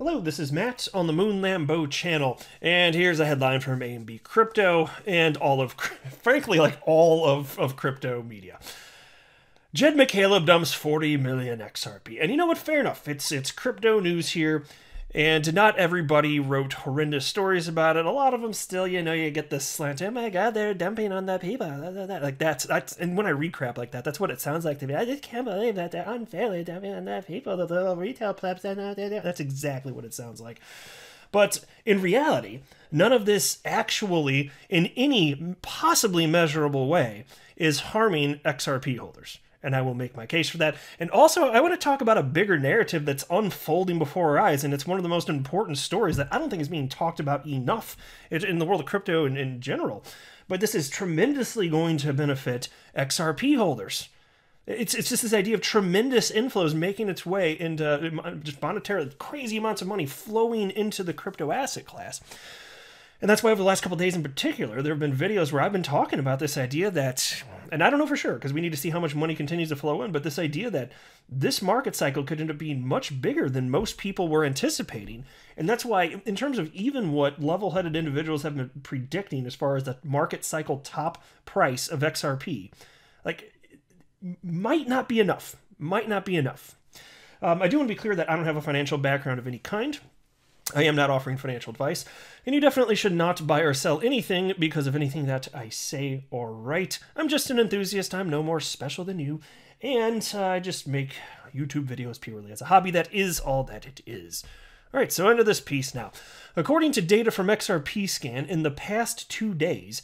Hello, this is Matt on the Moon Lambeau channel, and here's a headline from A&B Crypto and all of, frankly, like all of crypto media. Jed McCaleb dumps 40 million XRP. And you know what? Fair enough. It's crypto news here, and not everybody wrote horrendous stories about it. A lot of them still, you get this slant, oh my god, they're dumping on the people. Like that's and when I read crap like that, that's what it sounds like to me. I just can't believe that they're unfairly dumping on the people, the little retail plebs. That's exactly what it sounds like. But in reality, none of this actually, in any possibly measurable way, is harming XRP holders. And I will make my case for that. And also, I want to talk about a bigger narrative that's unfolding before our eyes, and it's one of the most important stories that I don't think is being talked about enough in the world of crypto and in general. But this is tremendously going to benefit XRP holders. It's just this idea of tremendous inflows making its way into just monetarily crazy amounts of money flowing into the crypto asset class. And that's why over the last couple of days in particular, there have been videos where I've been talking about this idea that, and I don't know for sure because we need to see how much money continues to flow in, but this idea that this market cycle could end up being much bigger than most people were anticipating. And that's why, in terms of even what level-headed individuals have been predicting as far as the market cycle top price of XRP, like, might not be enough. Might not be enough. I do want to be clear that I don't have a financial background of any kind. I am not offering financial advice, and you definitely should not buy or sell anything because of anything that I say or write. I'm just an enthusiast. I'm no more special than you, and I just make YouTube videos purely as a hobby. That is all that it is. All right, so into this piece now. According to data from XRP Scan, in the past 2 days,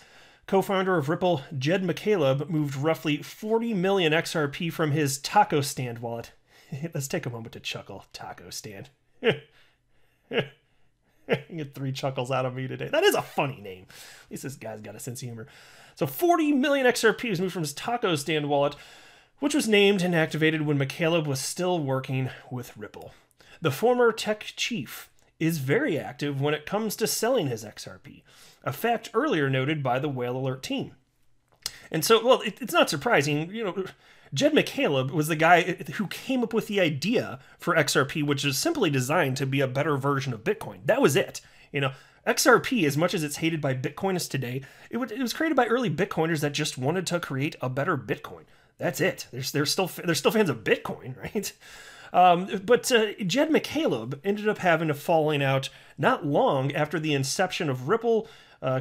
co-founder of Ripple, Jed McCaleb, moved roughly 40 million XRP from his taco stand wallet. Let's take a moment to chuckle. Taco stand. You get 3 chuckles out of me today. That is a funny name. At least this guy's got a sense of humor. So 40 million XRP was moved from his taco stand wallet, which was named and activated when McCaleb was still working with Ripple. The former tech chief is very active when it comes to selling his XRP, a fact earlier noted by the Whale Alert team. And so, well, it's not surprising, Jed McCaleb was the guy who came up with the idea for XRP, which is simply designed to be a better version of Bitcoin. That was it. XRP, as much as it's hated by Bitcoiners today, it was created by early Bitcoiners that just wanted to create a better Bitcoin. That's it. They're still fans of Bitcoin, right? But Jed McCaleb ended up having a falling out not long after the inception of Ripple.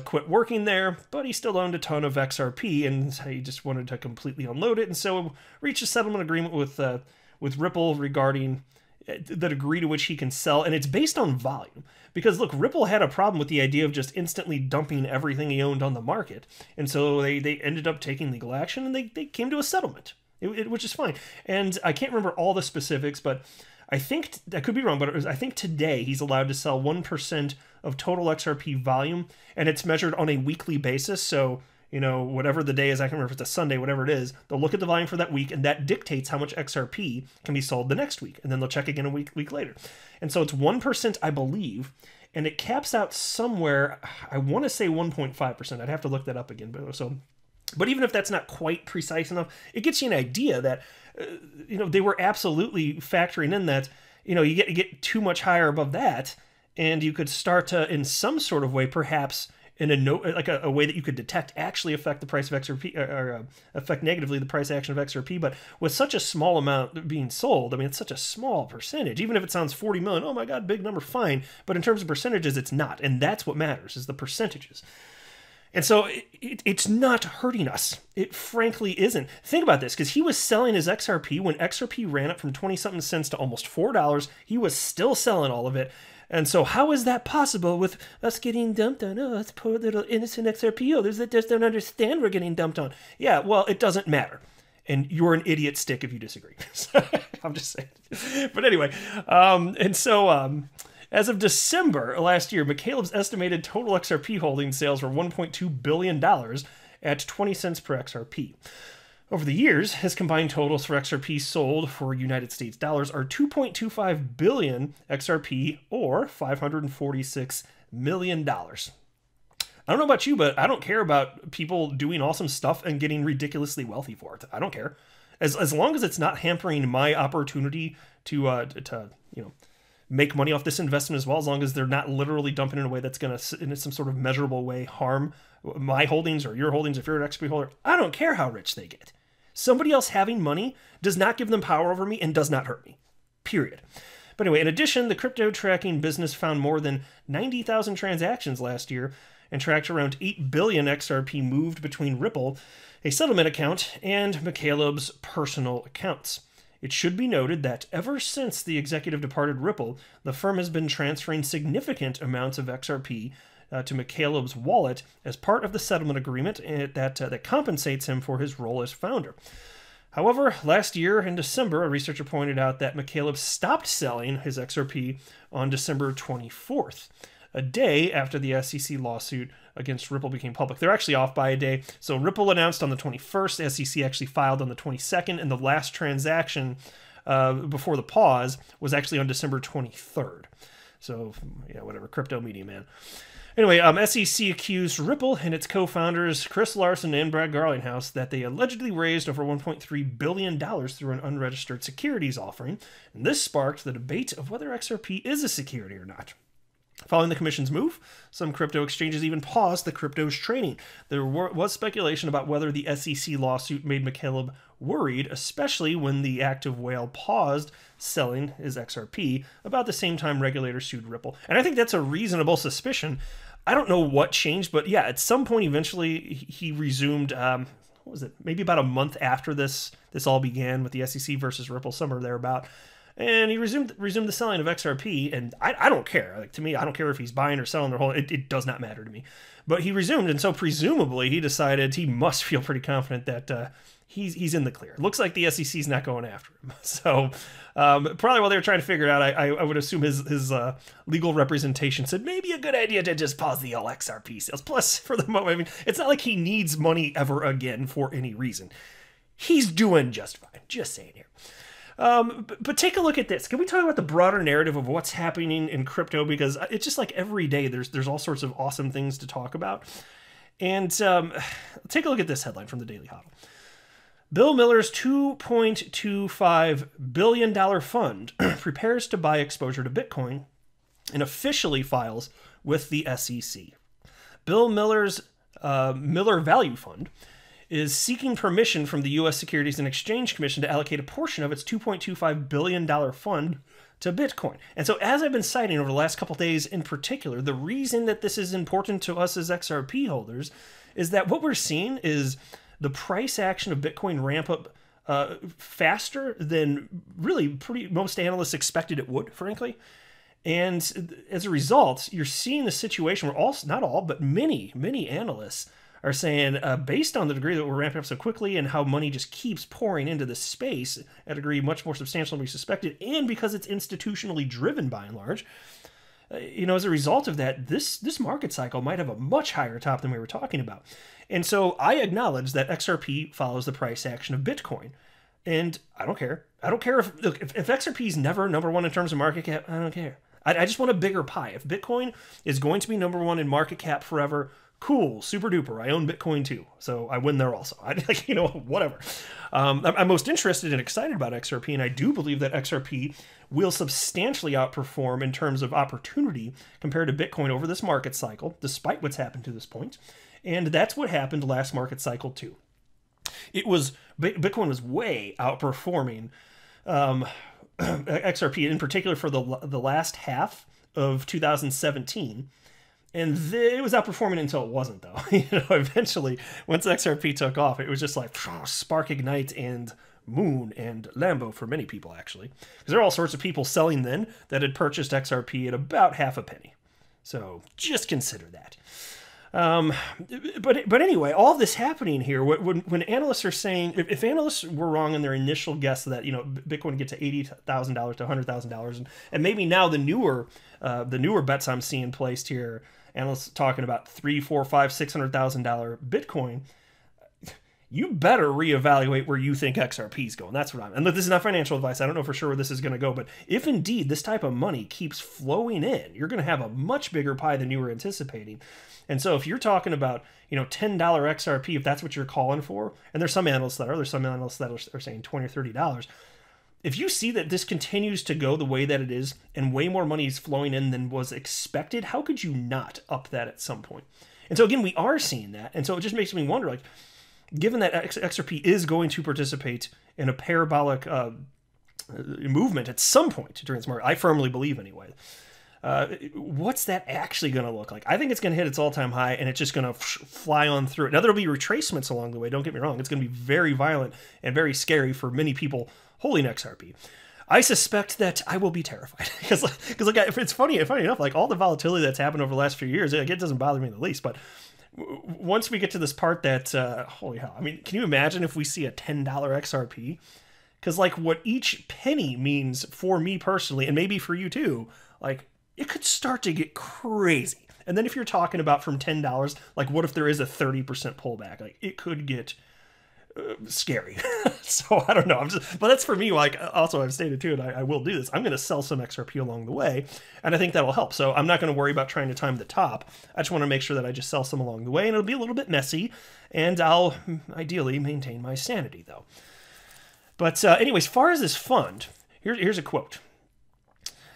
Quit working there, but he still owned a ton of XRP, and he just wanted to completely unload it, and so reached a settlement agreement with Ripple regarding the degree to which he can sell, and it's based on volume. Because, look, Ripple had a problem with the idea of just instantly dumping everything he owned on the market, and so they ended up taking legal action, and they came to a settlement, which is fine. And I can't remember all the specifics, but I think, I could be wrong, but I think today he's allowed to sell 1% of total XRP volume, and it's measured on a weekly basis. So, whatever the day is, I can't remember if it's a Sunday, whatever it is, they'll look at the volume for that week, and that dictates how much XRP can be sold the next week. And then they'll check again a week later. And so it's 1%, I believe, and it caps out somewhere, I want to say 1.5%. I'd have to look that up again. But even if that's not quite precise enough, it gets you an idea that, they were absolutely factoring in that, you get too much higher above that, and you could start to, in some sort of way, perhaps in a way that you could detect, actually affect the price of XRP, or affect negatively the price action of XRP. But with such a small amount being sold, I mean, it's such a small percentage. Even if it sounds 40 million, oh my God, big number, fine. But in terms of percentages, it's not, and that's what matters, is the percentages. And so it's not hurting us. It frankly isn't. Think about this, because he was selling his XRP when XRP ran up from 20-something cents to almost $4. He was still selling all of it. And so how is that possible with us getting dumped on? Oh, that's poor little innocent XRP holders that just don't understand we're getting dumped on. Yeah, well, it doesn't matter. And you're an idiot stick if you disagree. I'm just saying. But anyway, as of December last year, McCaleb's estimated total XRP holding sales were $1.2 billion at 20 cents per XRP. Over the years, his combined totals for XRP sold for United States dollars are 2.25 billion XRP, or $546 million. I don't know about you, but I don't care about people doing awesome stuff and getting ridiculously wealthy for it. I don't care. As long as it's not hampering my opportunity to make money off this investment as well, as long as they're not literally dumping in a way that's going to, in some sort of measurable way, harm my holdings or your holdings if you're an XRP holder. I don't care how rich they get. Somebody else having money does not give them power over me and does not hurt me. Period. But anyway, in addition, the crypto tracking business found more than 90,000 transactions last year and tracked around 8 billion XRP moved between Ripple, a settlement account, and McCaleb's personal accounts. It should be noted that ever since the executive departed Ripple, the firm has been transferring significant amounts of XRP to McCaleb's wallet as part of the settlement agreement that compensates him for his role as founder. However, last year in December, a researcher pointed out that McCaleb stopped selling his XRP on December 24th, a day after the SEC lawsuit against Ripple became public. They're actually off by a day. So Ripple announced on the 21st, SEC actually filed on the 22nd, and the last transaction before the pause was actually on December 23rd. So, yeah, whatever, crypto media, man. Anyway, SEC accused Ripple and its co-founders, Chris Larson and Brad Garlinghouse, that they allegedly raised over $1.3 billion through an unregistered securities offering, and this sparked the debate of whether XRP is a security or not. Following the commission's move, some crypto exchanges even paused the crypto's trading. There was speculation about whether the SEC lawsuit made McCaleb worried, especially when the active whale paused selling his XRP about the same time regulators sued Ripple. And I think that's a reasonable suspicion. I don't know what changed, but yeah, at some point eventually he resumed, what was it, maybe about a month after this all began with the SEC versus Ripple, somewhere thereabout. And he resumed the selling of XRP, and I don't care. Like, to me, I don't care if he's buying or selling their whole. It does not matter to me. But he resumed, and so presumably he decided he must feel pretty confident that he's in the clear. It looks like the SEC's not going after him. So probably while they were trying to figure it out, I would assume his legal representation said maybe a good idea to just pause the all XRP sales. Plus, for the moment, I mean, it's not like he needs money ever again for any reason. He's doing just fine. Just saying here. But take a look at this. Can we talk about the broader narrative of what's happening in crypto? Because it's just like every day there's all sorts of awesome things to talk about. And take a look at this headline from the Daily Hodl. Bill Miller's $2.25 billion fund prepares to buy exposure to Bitcoin and officially files with the SEC. Bill Miller's Miller Value Fund is seeking permission from the U.S. Securities and Exchange Commission to allocate a portion of its $2.25 billion fund to Bitcoin. And so, as I've been citing over the last couple of days in particular, the reason that this is important to us as XRP holders is that what we're seeing is the price action of Bitcoin ramp up faster than really most analysts expected it would, frankly. And as a result, you're seeing a situation where not all, but many analysts are saying, based on the degree that we're ramping up so quickly and how money just keeps pouring into this space at a degree much more substantial than we suspected, and because it's institutionally driven by and large, as a result of that, this market cycle might have a much higher top than we were talking about. And so I acknowledge that XRP follows the price action of Bitcoin. And I don't care. I don't care if XRP is never number one in terms of market cap, I don't care. I just want a bigger pie. If Bitcoin is going to be number one in market cap forever, cool, super duper. I own Bitcoin too, so I win there also. Whatever. I'm most interested and excited about XRP, and I do believe that XRP will substantially outperform in terms of opportunity compared to Bitcoin over this market cycle, despite what's happened to this point. And that's what happened last market cycle too. Bitcoin was way outperforming XRP, in particular for the last half of 2017. And it was outperforming until it wasn't, though. Eventually, once XRP took off, it was just like spark ignite and moon and Lambo for many people, actually. Because there are all sorts of people selling then that had purchased XRP at about half a penny. So just consider that. But anyway, all this happening here, when analysts are saying, if analysts were wrong in their initial guess that, Bitcoin would get to $80,000 to $100,000, and maybe now the newer bets I'm seeing placed here, analysts talking about $300,000, $400,000, $500,000, $600,000 Bitcoin, you better reevaluate where you think XRP is going. That's what and look, this is not financial advice. I don't know for sure where this is going to go, but if indeed this type of money keeps flowing in, you're going to have a much bigger pie than you were anticipating. And so if you're talking about, $10 XRP, if that's what you're calling for, and there's some analysts that are saying $20 or $30, if you see that this continues to go the way that it is and way more money is flowing in than was expected, how could you not up that at some point? And so again, we are seeing that. And so it just makes me wonder, like, given that XRP is going to participate in a parabolic movement at some point during this market, I firmly believe anyway, what's that actually going to look like? I think it's going to hit its all-time high, and it's just going to fly on through it. Now, there'll be retracements along the way, don't get me wrong. It's going to be very violent and very scary for many people holding XRP. I suspect that I will be terrified because like, it's funny enough, like all the volatility that's happened over the last few years, like, it doesn't bother me in the least. But once we get to this part that, holy hell, I mean, can you imagine if we see a $10 XRP? Because like what each penny means for me personally, and maybe for you too, like it could start to get crazy. And then if you're talking about from $10, like what if there is a 30% pullback? Like it could get scary. So I don't know. But that's for me. Like also I've stated too, and I will do this. I'm going to sell some XRP along the way, and I think that'll help. So I'm not going to worry about trying to time the top. I just want to make sure that I just sell some along the way, and it'll be a little bit messy, and I'll ideally maintain my sanity though. But anyways, as far as this fund, here's a quote.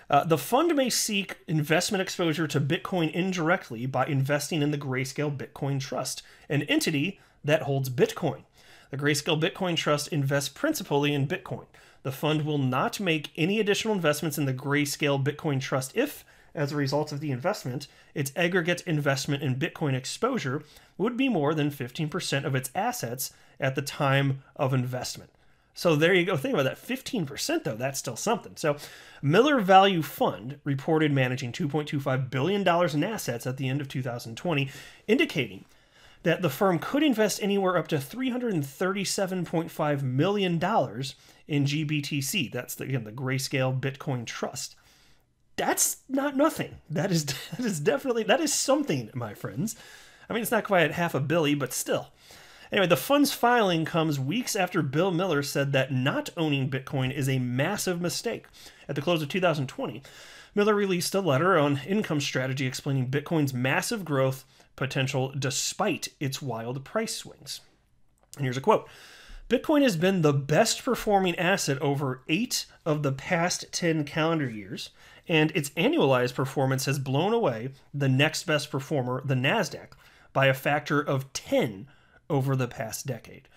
The fund may seek investment exposure to Bitcoin indirectly by investing in the Grayscale Bitcoin Trust, an entity that holds Bitcoin. The Grayscale Bitcoin Trust invests principally in Bitcoin. The fund will not make any additional investments in the Grayscale Bitcoin Trust if, as a result of the investment, its aggregate investment in Bitcoin exposure would be more than 15% of its assets at the time of investment. So there you go. Think about that. 15% though, that's still something. So Miller Value Fund reported managing $2.25 billion in assets at the end of 2020, indicating that the firm could invest anywhere up to $337.5 million in GBTC. That's, again, the Grayscale Bitcoin Trust. That's not nothing. That is definitely, that is something, my friends. I mean, it's not quite at $500 million, but still. Anyway, the fund's filing comes weeks after Bill Miller said that not owning Bitcoin is a massive mistake. At the close of 2020, Miller released a letter on income strategy explaining Bitcoin's massive growth potential despite its wild price swings. And here's a quote. Bitcoin has been the best performing asset over 8 of the past 10 calendar years, and its annualized performance has blown away the next best performer, the NASDAQ, by a factor of 10 over the past decade.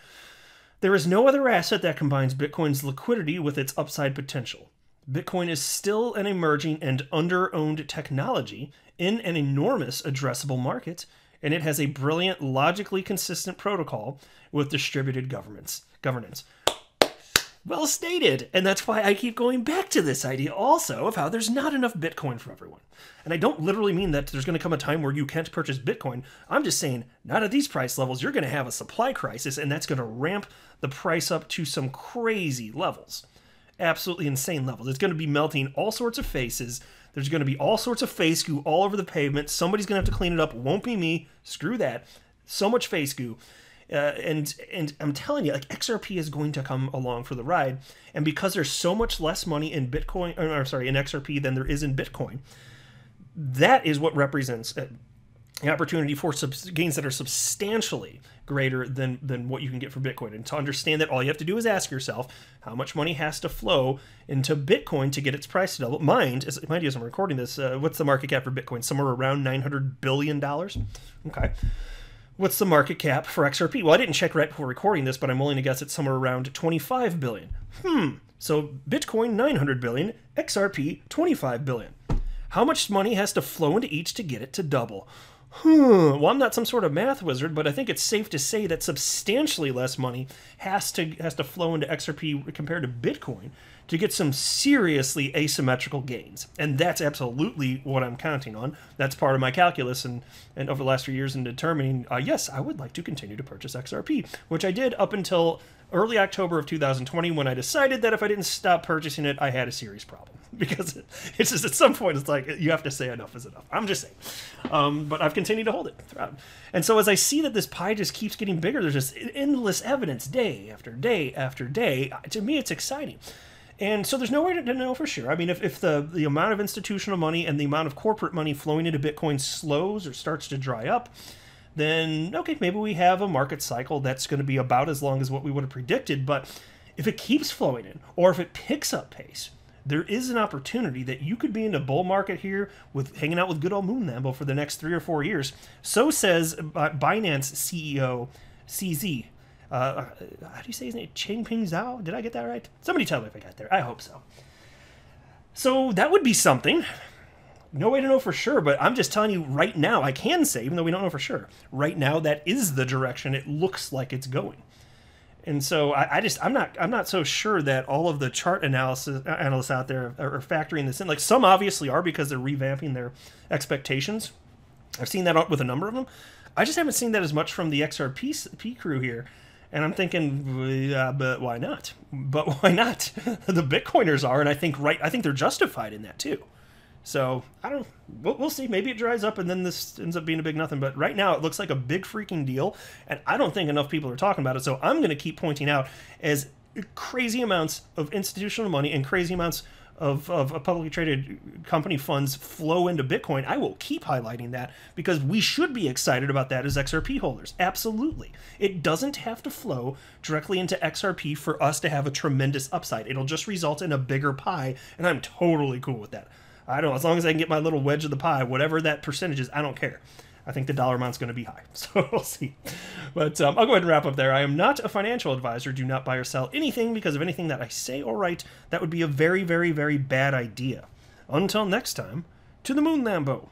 There is no other asset that combines Bitcoin's liquidity with its upside potential. Bitcoin is still an emerging and under-owned technology in an enormous addressable market, and it has a brilliant, logically consistent protocol with distributed governance. Well stated. And that's why I keep going back to this idea also of how there's not enough Bitcoin for everyone. And I don't literally mean that there's going to come a time where you can't purchase Bitcoin. I'm just saying, not at these price levels. You're going to have a supply crisis, and that's going to ramp the price up to some crazy levels. Absolutely insane levels. It's going to be melting all sorts of faces. There's going to be all sorts of face goo all over the pavement. Somebody's going to have to clean it up. Won't be me. Screw that. So much face goo. And I'm telling you, like, XRP is going to come along for the ride. And because there's so much less money in Bitcoin, in XRP than there is in Bitcoin, that is what represents the opportunity for gains that are substantially greater than what you can get from Bitcoin. And to understand that, all you have to do is ask yourself how much money has to flow into Bitcoin to get its price to double. Mind you, as I'm recording this, what's the market cap for Bitcoin? Somewhere around $900 billion. Okay. What's the market cap for XRP? Well, I didn't check right before recording this, but I'm willing to guess it's somewhere around 25 billion. So Bitcoin, 900 billion, XRP, 25 billion. How much money has to flow into each to get it to double? Well, I'm not some sort of math wizard, but I think it's safe to say that substantially less money has to flow into XRP compared to Bitcoin to get some seriously asymmetrical gains. And that's absolutely what I'm counting on. That's part of my calculus and over the last 3 years in determining, yes, I would like to continue to purchase XRP, which I did up until early October of 2020 when I decided that if I didn't stop purchasing it, I had a serious problem. Because it's just at some point, it's like, you have to say enough is enough. I'm just saying. But I've continued to hold it throughout. And so as I see that this pie just keeps getting bigger, there's just endless evidence day after day after day. To me, it's exciting. And so there's no way to know for sure. I mean, if the amount of institutional money and the amount of corporate money flowing into Bitcoin slows or starts to dry up, then, okay, maybe we have a market cycle that's going to be about as long as what we would have predicted. But if it keeps flowing in, or if it picks up pace, there is an opportunity that you could be in a bull market here with hanging out with good old Moon Lambo for the next 3 or 4 years. So says Binance CEO CZ. How do you say his name? Changpeng Zhao? Did I get that right? Somebody tell me if I got there. I hope so. So that would be something. No way to know for sure, but I'm just telling you right now, I can say, even though we don't know for sure, right now that is the direction it looks like it's going. And so I'm not so sure that all of the chart analysts out there are factoring this in. Like, some obviously are, because they're revamping their expectations. I've seen that with a number of them. I just haven't seen that as much from the XRP crew here. And I'm thinking, but why not? But why not? The Bitcoiners are, and I think they're justified in that too. So I don't. We'll see. Maybe it dries up, and then this ends up being a big nothing. But right now, it looks like a big freaking deal, and I don't think enough people are talking about it. So I'm going to keep pointing out, as crazy amounts of institutional money and crazy amounts of publicly traded company funds flow into Bitcoin, I will keep highlighting that, because we should be excited about that as XRP holders. Absolutely. It doesn't have to flow directly into XRP for us to have a tremendous upside. It'll just result in a bigger pie, and I'm totally cool with that. I don't, as long as I can get my little wedge of the pie, whatever that percentage is, I don't care. I think the dollar amount's going to be high, so we'll see. But I'll go ahead and wrap up there. I am not a financial advisor. Do not buy or sell anything because of anything that I say or write. That would be a very, very, very bad idea. Until next time, to the Moon Lambo.